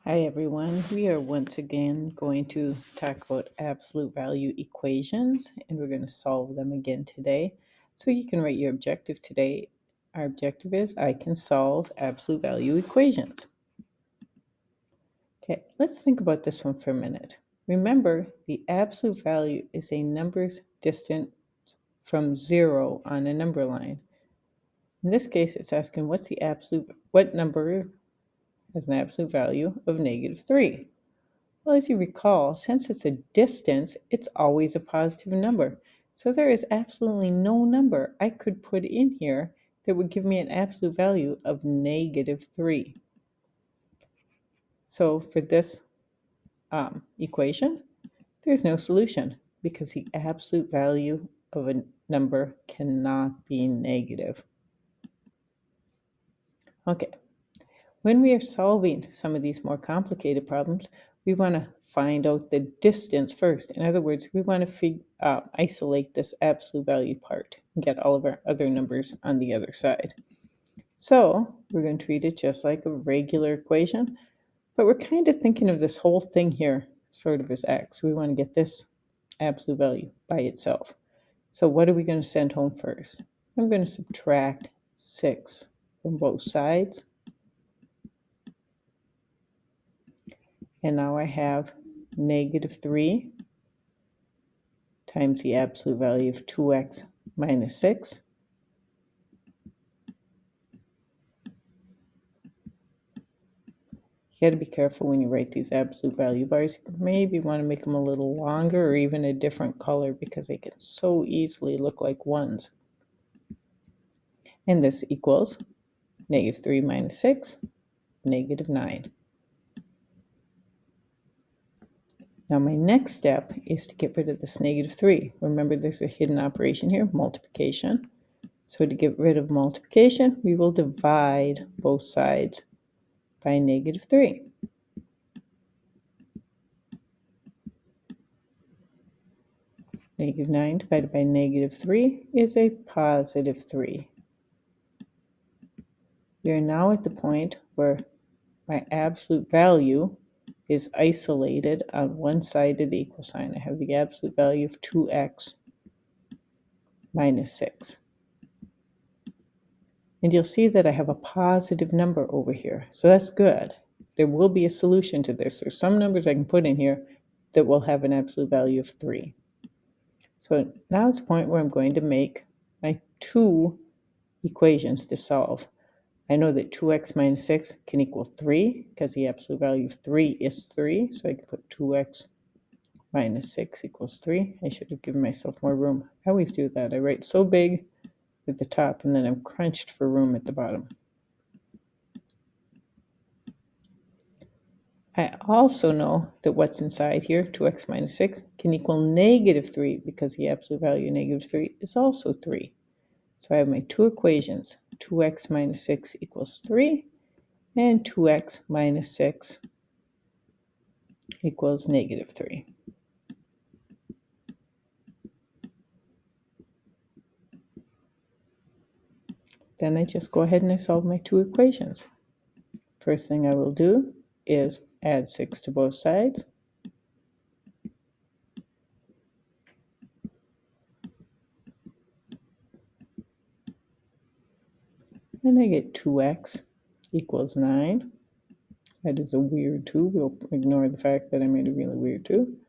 Hi everyone, we are once again going to talk about absolute value equations, and we're going to solve them again today. So you can write your objective today. Our objective is I can solve absolute value equations. Okay, let's think about this one for a minute. Remember, the absolute value is a number's distance from 0 on a number line. In this case, it's asking what number has an absolute value of -3? Well, as you recall, since it's a distance, it's always a positive number. So there is absolutely no number I could put in here that would give me an absolute value of -3. So for this equation, there's no solution because the absolute value of a number cannot be negative. Okay, when we are solving some of these more complicated problems, we want to find out the distance first. In other words, we want to isolate this absolute value part and get all of our other numbers on the other side. So we're going to treat it just like a regular equation, but we're kind of thinking of this whole thing here sort of as x. We want to get this absolute value by itself. So what are we going to send home first? I'm going to subtract 6 from both sides. And now I have -3 times the absolute value of 2x minus 6. You got to be careful when you write these absolute value bars. You maybe want to make them a little longer or even a different color because they can so easily look like ones. And this equals -3 minus 6, -9. Now my next step is to get rid of this -3. Remember, there's a hidden operation here, multiplication. So to get rid of multiplication, we will divide both sides by -3. -9 divided by -3 is a +3. We are now at the point where my absolute value is isolated on one side of the equal sign. I have the absolute value of 2x minus 6. And you'll see that I have a positive number over here. So that's good. There will be a solution to this. There's some numbers I can put in here that will have an absolute value of 3. So now is the point where I'm going to make my two equations to solve. I know that 2x minus 6 can equal 3 because the absolute value of 3 is 3. So I can put 2x minus 6 equals 3. I should have given myself more room. I always do that. I write so big at the top and then I'm crunched for room at the bottom. I also know that what's inside here, 2x minus 6, can equal -3 because the absolute value of -3 is also 3. So I have my two equations. 2x minus 6 equals 3, and 2x minus 6 equals -3. Then I just go ahead and I solve my two equations. First thing I will do is add 6 to both sides. And I get 2x equals 9. That is a weird 2. We'll ignore the fact that I made a really weird 2.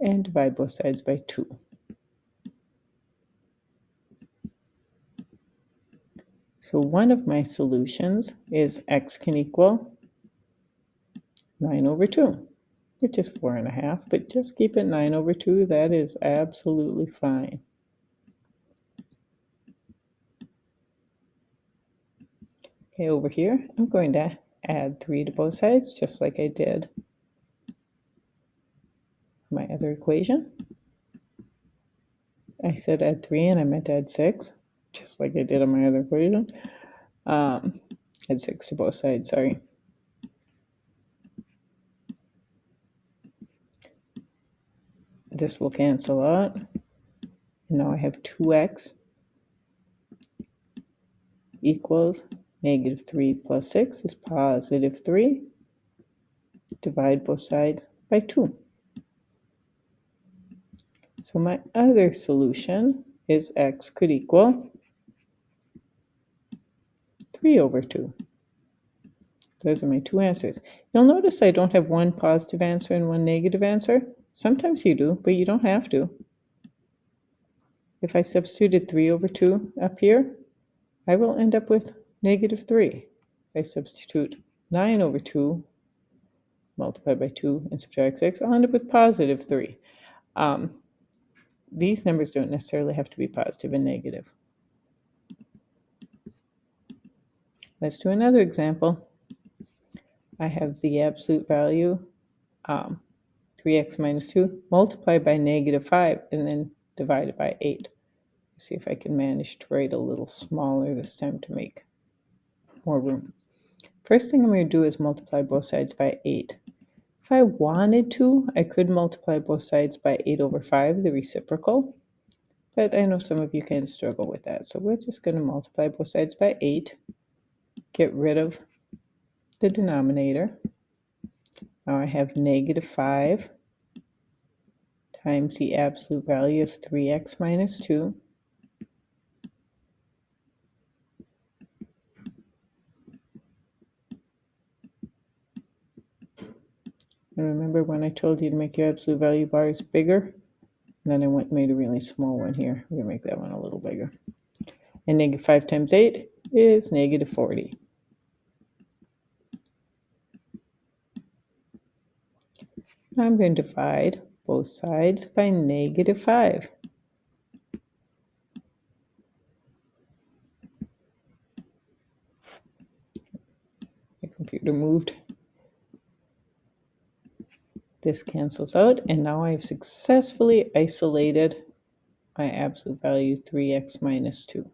And divide both sides by 2. So one of my solutions is x can equal 9 over 2, which is 4.5, but just keep it 9 over 2. That is absolutely fine. Okay, over here, I'm going to add 3 to both sides, just like I did my other equation. I said add 3 and I meant add 6, just like I did on my other equation. Add 6 to both sides, sorry. This will cancel out. And now I have 2x equals Negative 3 plus 6 is positive 3. Divide both sides by 2. So my other solution is x could equal 3 over 2. Those are my two answers. You'll notice I don't have one positive answer and one negative answer. Sometimes you do, but you don't have to. If I substituted 3 over 2 up here, I will end up with negative 3. If I substitute 9 over 2, multiply by 2, and subtract 6, I'll end up with positive 3. These numbers don't necessarily have to be positive and negative. Let's do another example. I have the absolute value, 3x minus 2, multiplied by negative 5, and then divided by 8. Let's see if I can manage to write a little smaller this time to make more room. First thing I'm going to do is multiply both sides by 8. If I wanted to, I could multiply both sides by 8 over 5, the reciprocal. But I know some of you can struggle with that. So we're just going to multiply both sides by 8. Get rid of the denominator. Now I have negative 5 times the absolute value of 3x minus 2. And remember when I told you to make your absolute value bars bigger? And then I went and made a really small one here. We're going to make that one a little bigger. And negative 5 times 8 is negative 40. Now I'm going to divide both sides by negative 5. My computer moved. This cancels out, and now I've successfully isolated my absolute value 3x minus 2.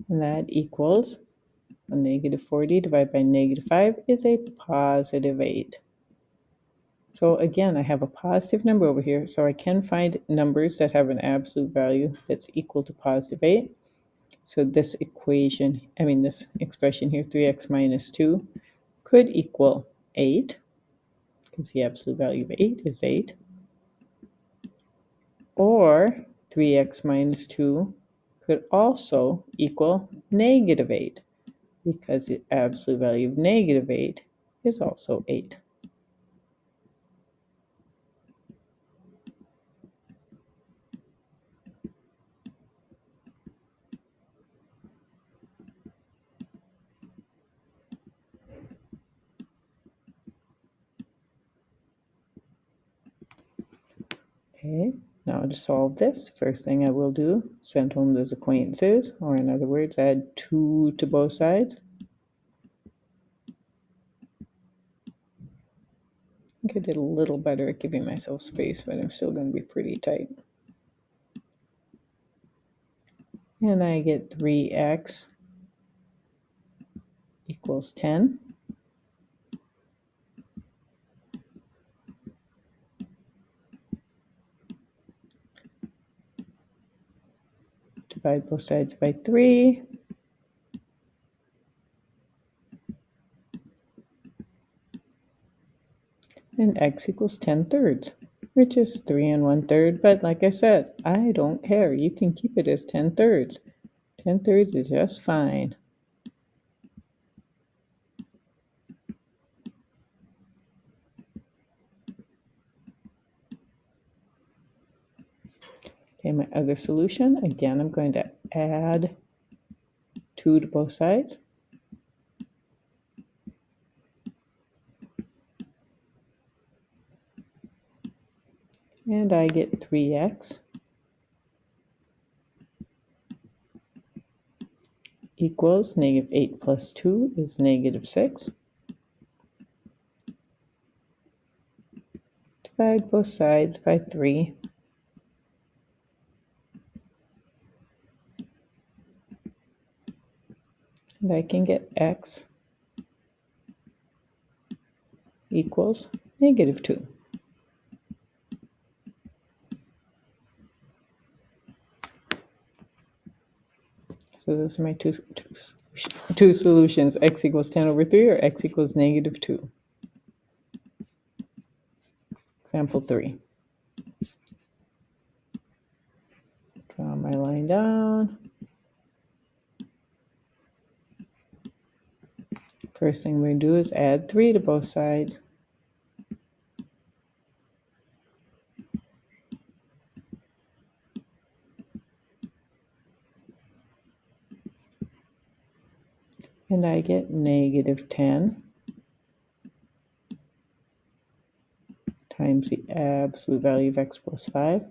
And that equals a negative 40 divided by negative 5 is a positive 8. So again, I have a positive number over here, so I can find numbers that have an absolute value that's equal to positive 8. So this equation, this expression here, 3x minus 2, could equal 8, because the absolute value of 8 is 8. Or 3x minus 2 could also equal negative 8, because the absolute value of negative 8 is also 8. Okay, now to solve this, first thing I will do, send home those acquaintances, or in other words, add 2 to both sides. I think I did a little better at giving myself space, but I'm still going to be pretty tight. And I get 3x equals 10. Divide both sides by 3. And x equals 10 thirds, which is 3 1/3. But like I said, I don't care. You can keep it as 10 thirds. 10 thirds is just fine. Okay, my other solution, again, I'm going to add 2 to both sides. And I get 3x equals negative 8 plus 2 is negative 6. Divide both sides by 3. And I can get x equals negative 2. So those are my two solutions, x equals 10 over 3 or x equals negative 2. Example 3. Draw my line down. First thing we're going to do is add 3 to both sides. And I get negative 10 times the absolute value of x plus 5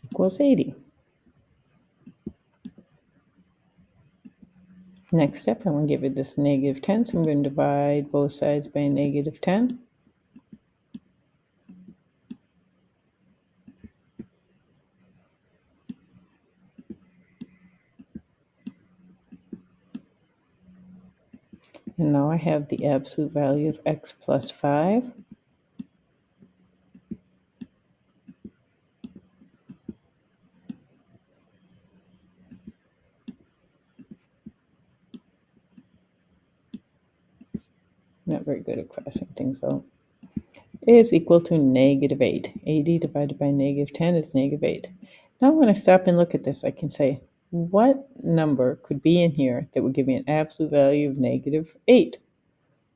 equals 80. Next step, I'm going to give it this negative 10, so I'm going to divide both sides by negative 10. And now I have the absolute value of x plus 5. Not very good at crossing things out. Is equal to negative 8. 80 divided by negative 10 is negative 8. Now when I stop and look at this, I can say, what number could be in here that would give me an absolute value of negative 8?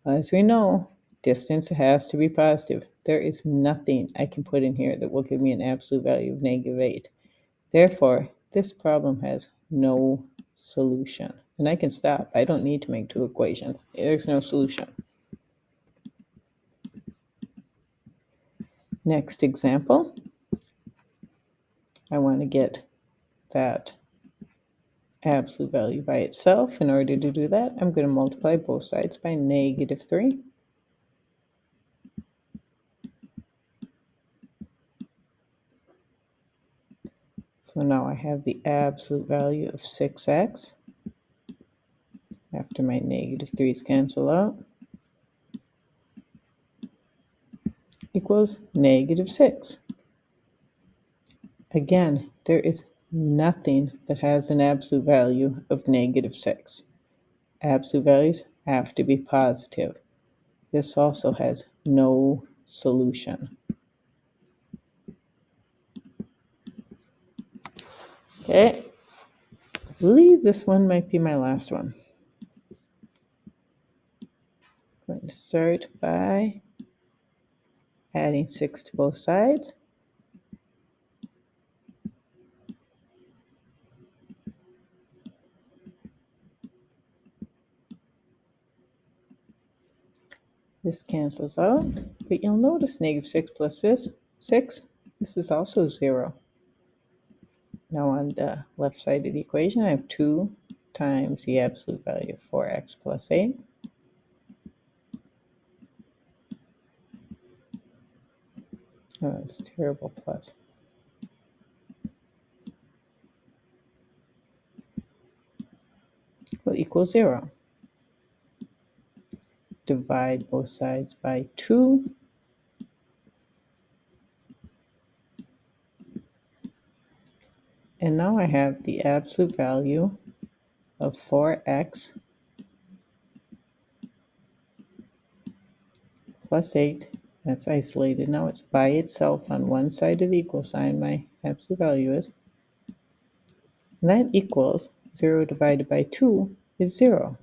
As we know, distance has to be positive. There is nothing I can put in here that will give me an absolute value of negative 8. Therefore, this problem has no solution. And I can stop. I don't need to make two equations. There's no solution. Next example, I want to get that absolute value by itself. In order to do that, I'm going to multiply both sides by negative 3. So now I have the absolute value of 6x after my negative 3's cancel out equals negative 6. Again, there is nothing that has an absolute value of negative 6. Absolute values have to be positive. This also has no solution. Okay, I believe this one might be my last one. I'm going to start by adding 6 to both sides. This cancels out, but you'll notice negative 6 plus this, 6, this is also 0. Now on the left side of the equation, I have 2 times the absolute value of 4x plus 8. Oh, it's terrible plus. Will equal 0. Divide both sides by 2. And now I have the absolute value of 4x plus 8. That's isolated. Now it's by itself on one side of the equal sign, my absolute value is. And that equals 0 divided by 2 is 0.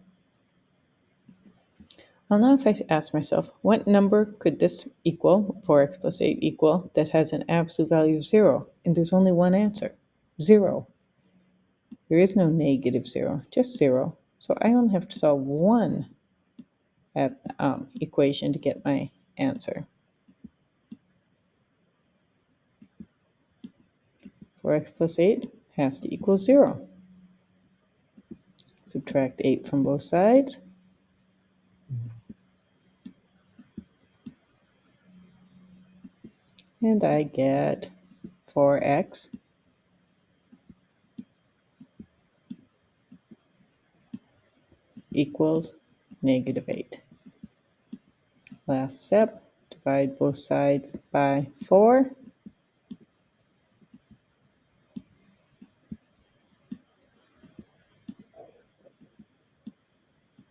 Well, now if I ask myself, what number could this equal, 4x plus 8 equal, that has an absolute value of 0? And there's only one answer, 0. There is no negative 0, just 0. So I only have to solve one equation to get my answer. 4x plus 8 has to equal 0. Subtract 8 from both sides. And I get 4x equals negative 8. Last step, divide both sides by 4.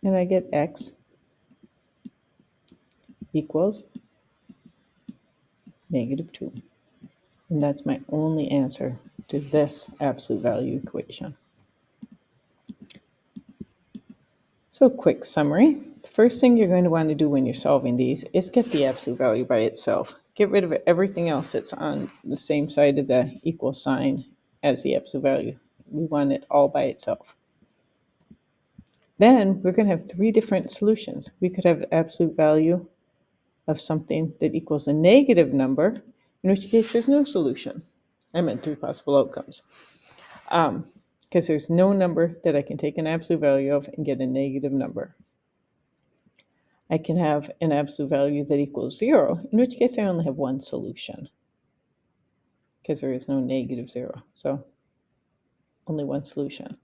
And I get x equals -2. And that's my only answer to this absolute value equation. So quick summary. The first thing you're going to want to do when you're solving these is get the absolute value by itself. Get rid of everything else that's on the same side of the equal sign as the absolute value. We want it all by itself. Then we're going to have 3 different solutions. We could have the absolute value of something that equals a negative number, in which case there's no solution. I meant 3 possible outcomes. Because there's no number that I can take an absolute value of and get a negative number. I can have an absolute value that equals 0, in which case I only have one solution, because there is no -0. So only one solution.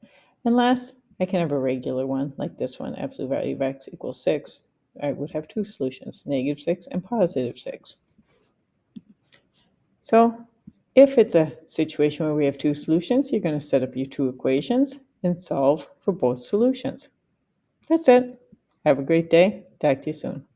And last, I can have a regular one, like this one, absolute value of x equals 6. I would have 2 solutions, -6 and +6. So if it's a situation where we have 2 solutions, you're going to set up your 2 equations and solve for both solutions. That's it. Have a great day. Talk to you soon.